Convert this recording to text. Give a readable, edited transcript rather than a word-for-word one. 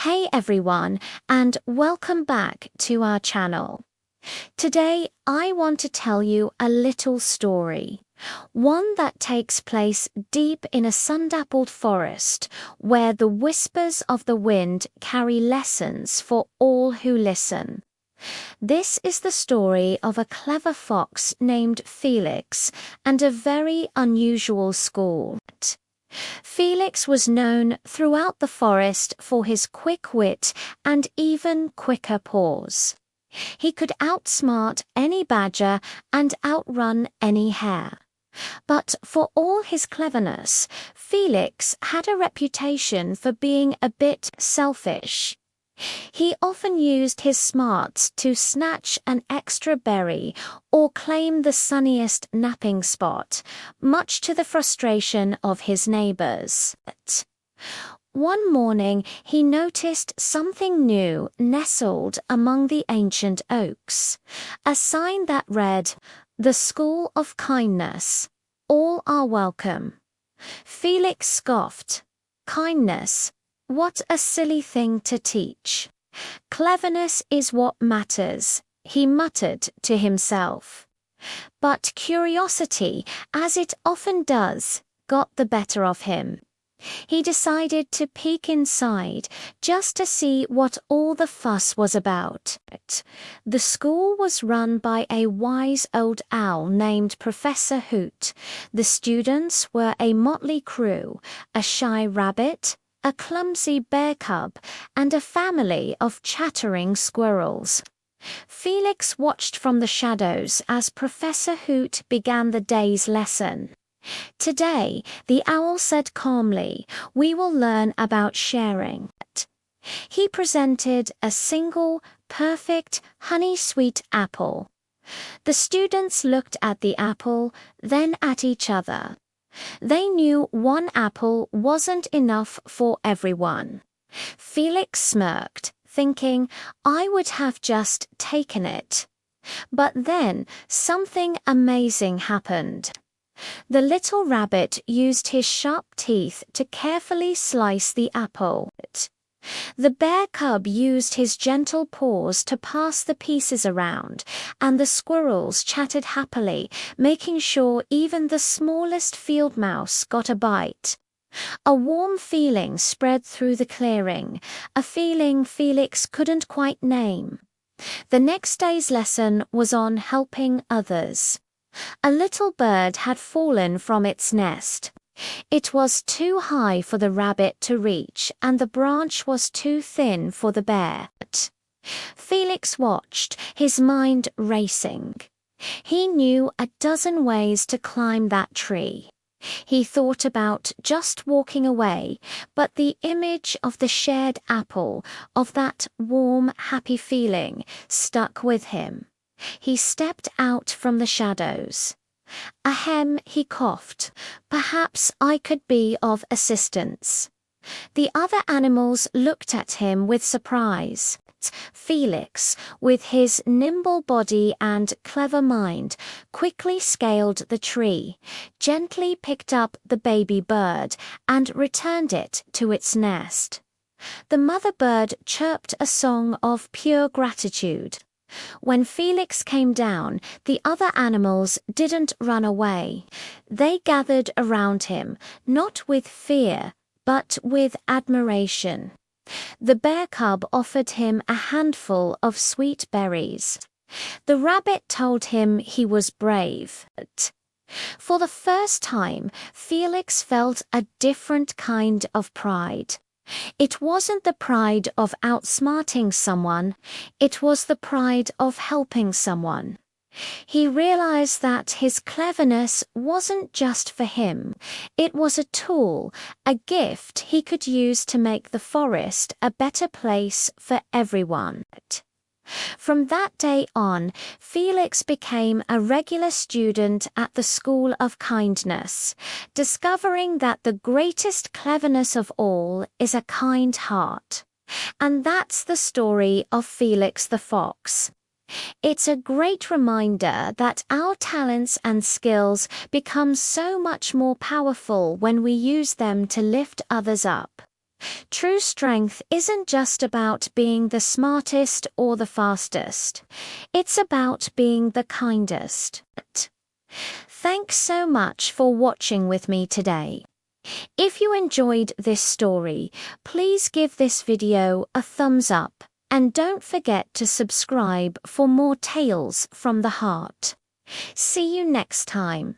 Hey everyone, and welcome back to our channel. Today I want to tell you a little story, one that takes place deep in a sun-dappled forest where the whispers of the wind carry lessons for all who listen. This is the story of a clever fox named Felix and a very unusual school. Felix was known throughout the forest for his quick wit and even quicker paws. He could outsmart any badger and outrun any hare. But for all his cleverness, Felix had a reputation for being a bit selfish. He often used his smarts to snatch an extra berry or claim the sunniest napping spot, much to the frustration of his neighbors. One morning he noticed something new nestled among the ancient oaks, a sign that read, "The School of Kindness. All are welcome." Felix scoffed. Kindness? What a silly thing to teach. Cleverness is what matters, he muttered to himself. But curiosity, as it often does, got the better of him. He decided to peek inside just to see what all the fuss was about. The school was run by a wise old owl named Professor Hoot. The students were a motley crew, a shy rabbit, a clumsy bear cub, and a family of chattering squirrels. Felix watched from the shadows as Professor Hoot began the day's lesson. Today, the owl said calmly, "We will learn about sharing." He presented a single, perfect, honey-sweet apple. The students looked at the apple, then at each other. They knew one apple wasn't enough for everyone. Felix smirked, thinking, "I would have just taken it." But then something amazing happened. The little rabbit used his sharp teeth to carefully slice the apple. The bear cub used his gentle paws to pass the pieces around, and the squirrels chatted happily, making sure even the smallest field mouse got a bite. A warm feeling spread through the clearing, a feeling Felix couldn't quite name. The next day's lesson was on helping others. A little bird had fallen from its nest. It was too high for the rabbit to reach, and the branch was too thin for the bear. Felix watched, his mind racing. He knew a dozen ways to climb that tree. He thought about just walking away, but the image of the shared apple, of that warm, happy feeling, stuck with him. He stepped out from the shadows. Ahem, he coughed. Perhaps I could be of assistance. The other animals looked at him with surprise. Felix, with his nimble body and clever mind, quickly scaled the tree, gently picked up the baby bird, and returned it to its nest. The mother bird chirped a song of pure gratitude. When Felix came down, the other animals didn't run away. They gathered around him, not with fear, but with admiration. The bear cub offered him a handful of sweet berries. The rabbit told him he was brave. For the first time, Felix felt a different kind of pride. It wasn't the pride of outsmarting someone, it was the pride of helping someone. He realized that his cleverness wasn't just for him. It was a tool, a gift he could use to make the forest a better place for everyone. From that day on, Felix became a regular student at the School of Kindness, discovering that the greatest cleverness of all is a kind heart. And that's the story of Felix the Fox. It's a great reminder that our talents and skills become so much more powerful when we use them to lift others up. True strength isn't just about being the smartest or the fastest. It's about being the kindest. Thanks so much for watching with me today. If you enjoyed this story, please give this video a thumbs up and don't forget to subscribe for more tales from the heart. See you next time.